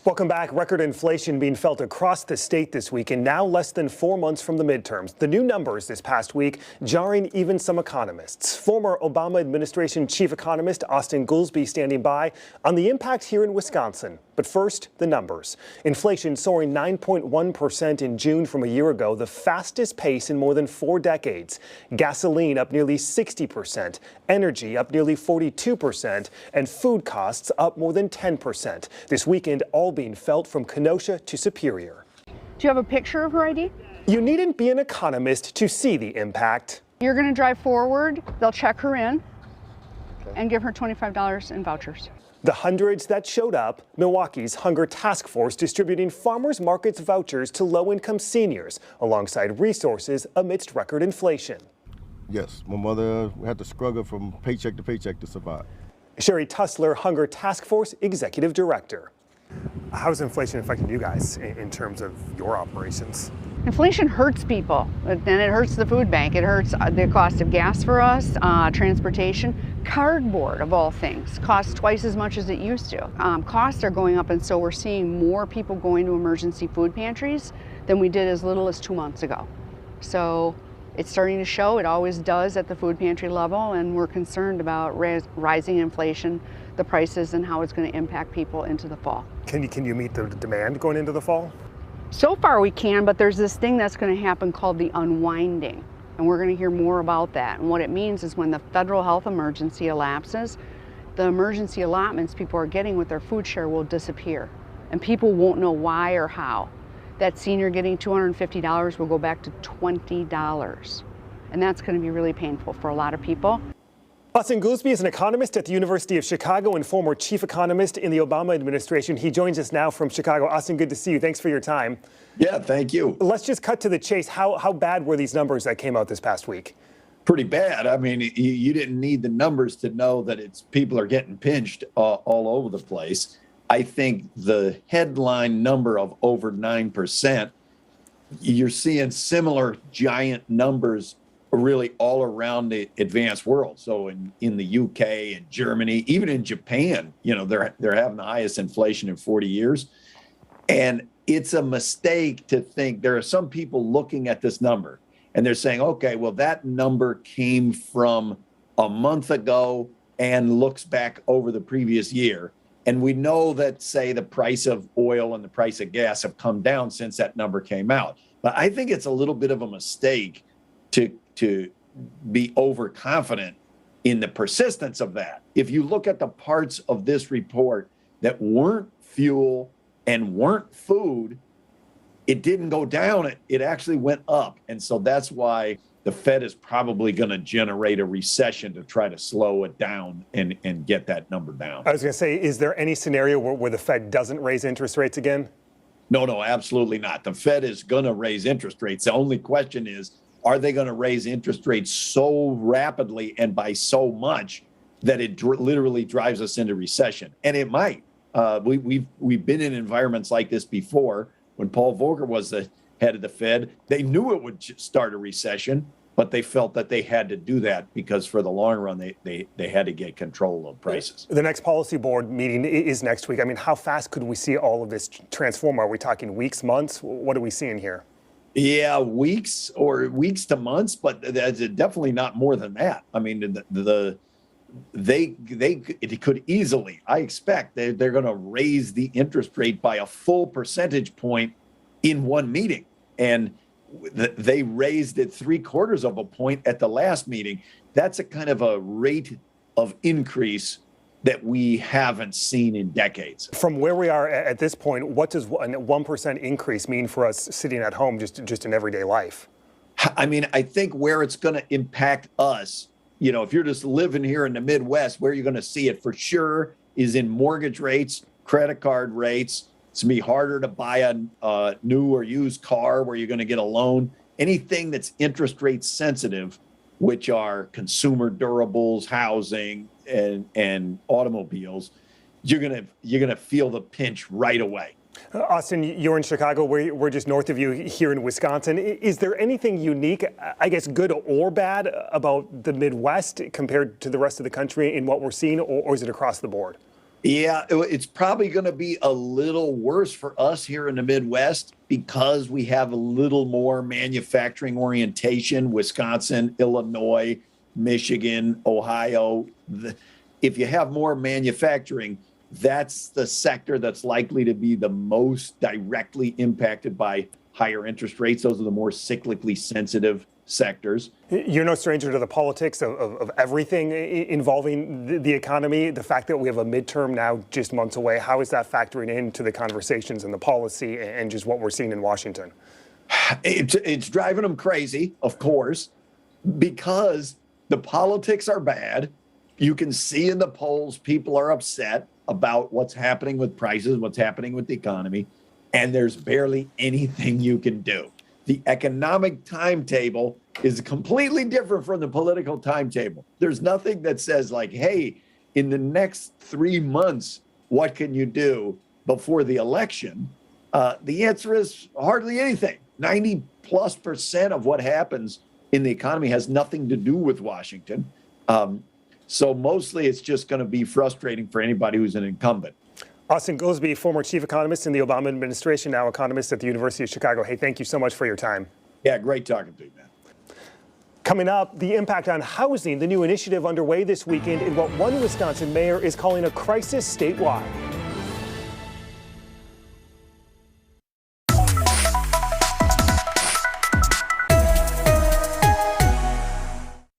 Welcome back. Record inflation being felt across the state this week, and now less than 4 months from the midterms. The new numbers this past week jarring even some economists. Former Obama administration chief economist Austan Goolsbee standing by on the impact here in Wisconsin. But first, the numbers. Inflation soaring 9.1% in June from a year ago, the fastest pace in more than 4 decades. Gasoline up nearly 60%, energy up nearly 42%, and food costs up more than 10%. This weekend, all being felt from Kenosha to Superior. Do you have a picture of her ID? You needn't be an economist to see the impact. You're going to drive forward, they'll check her in and give her $25 in vouchers. The hundreds that showed up, Milwaukee's Hunger Task Force distributing farmers markets vouchers to low-income seniors alongside resources amidst record inflation. Yes, my mother had to struggle from paycheck to survive. Sherry Tussler, Hunger Task Force Executive Director. How's inflation affecting you guys in terms of your operations? Inflation hurts people, and it hurts the food bank. It hurts the cost of gas for us, transportation. Cardboard, of all things, costs twice as much as it used to. Costs are going up, and so we're seeing more people going to emergency food pantries than we did as little as 2 months ago. So it's starting to show. It always does at the food pantry level, and we're concerned about rising inflation, the prices, and how it's going to impact people into the fall. Can you meet the demand going into the fall? So far we can, but there's this thing that's going to happen called the unwinding, and we're going to hear more about that. And what it means is when the federal health emergency elapses, the emergency allotments people are getting with their food share will disappear, and people won't know why or how. That senior getting $250 will go back to $20, and that's going to be really painful for a lot of people. Austan Goolsbee is an economist at the University of Chicago and former chief economist in the Obama administration. He joins us now from Chicago. Austan, good to see you. Thanks for your time. Yeah, thank you. Let's just cut to the chase. How bad were these numbers that came out this past week? Pretty bad. I mean, you didn't need the numbers to know that people are getting pinched all over the place. I think the headline number of over 9%, you're seeing similar giant numbers really all around the advanced world. So in the UK and Germany, even in Japan, they're having the highest inflation in 40 years. And it's a mistake to think there are some people looking at this number and they're saying, okay, well, that number came from a month ago and looks back over the previous year. And we know that, say, the price of oil and the price of gas have come down since that number came out. But I think it's a little bit of a mistake to be overconfident in the persistence of that. If you look at the parts of this report that weren't fuel and weren't food, it didn't go down. It actually went up. And so that's why the Fed is probably going to generate a recession to try to slow it down and get that number down. I was going to say, is there any scenario where the Fed doesn't raise interest rates again? No, absolutely not. The Fed is going to raise interest rates. The only question is, are they going to raise interest rates so rapidly and by so much that it literally drives us into recession? And it might. We've been in environments like this before. When Paul Volcker was the head of the Fed, they knew it would start a recession, but they felt that they had to do that because for the long run, they had to get control of prices. The next policy board meeting is next week. I mean, how fast could we see all of this transform? Are we talking weeks, months? What are we seeing here? Yeah, weeks to months, but that's definitely not more than that. I mean, it could easily, I expect they're going to raise the interest rate by a full percentage point in one meeting. And they raised it 3/4 of a point at the last meeting. That's a kind of a rate of increase that we haven't seen in decades. From where we are at this point, what does a 1% increase mean for us sitting at home just in everyday life? I mean, I think where it's going to impact us, if you're just living here in the Midwest, where you're going to see it for sure is in mortgage rates, credit card rates. It's going to be harder to buy a new or used car where you're going to get a loan. Anything that's interest rate sensitive, which are consumer durables, housing, and automobiles, you're gonna feel the pinch right away. Austan, you're in Chicago. We're just north of you here in Wisconsin. Is there anything unique, I guess good or bad, about the Midwest compared to the rest of the country in what we're seeing, or is it across the board? Yeah, it's probably going to be a little worse for us here in the Midwest because we have a little more manufacturing orientation. Wisconsin, Illinois, Michigan, Ohio. If you have more manufacturing, that's the sector that's likely to be the most directly impacted by higher interest rates. Those are the more cyclically sensitive sectors. You're no stranger to the politics of everything involving the economy. The fact that we have a midterm now just months away, how is that factoring into the conversations and the policy and just what we're seeing in Washington? It's driving them crazy, of course, because the politics are bad. You can see in the polls, people are upset about what's happening with prices, what's happening with the economy, and there's barely anything you can do. The economic timetable is completely different from the political timetable. There's nothing that says like, hey, in the next 3 months, what can you do before the election? The answer is hardly anything. 90+% of what happens in the economy has nothing to do with Washington. So mostly it's just going to be frustrating for anybody who's an incumbent. Austin Goolsbee, former chief economist in the Obama administration, now economist at the University of Chicago. Hey, thank you so much for your time. Yeah, great talking to you, man. Coming up, the impact on housing, the new initiative underway this weekend in what one Wisconsin mayor is calling a crisis statewide.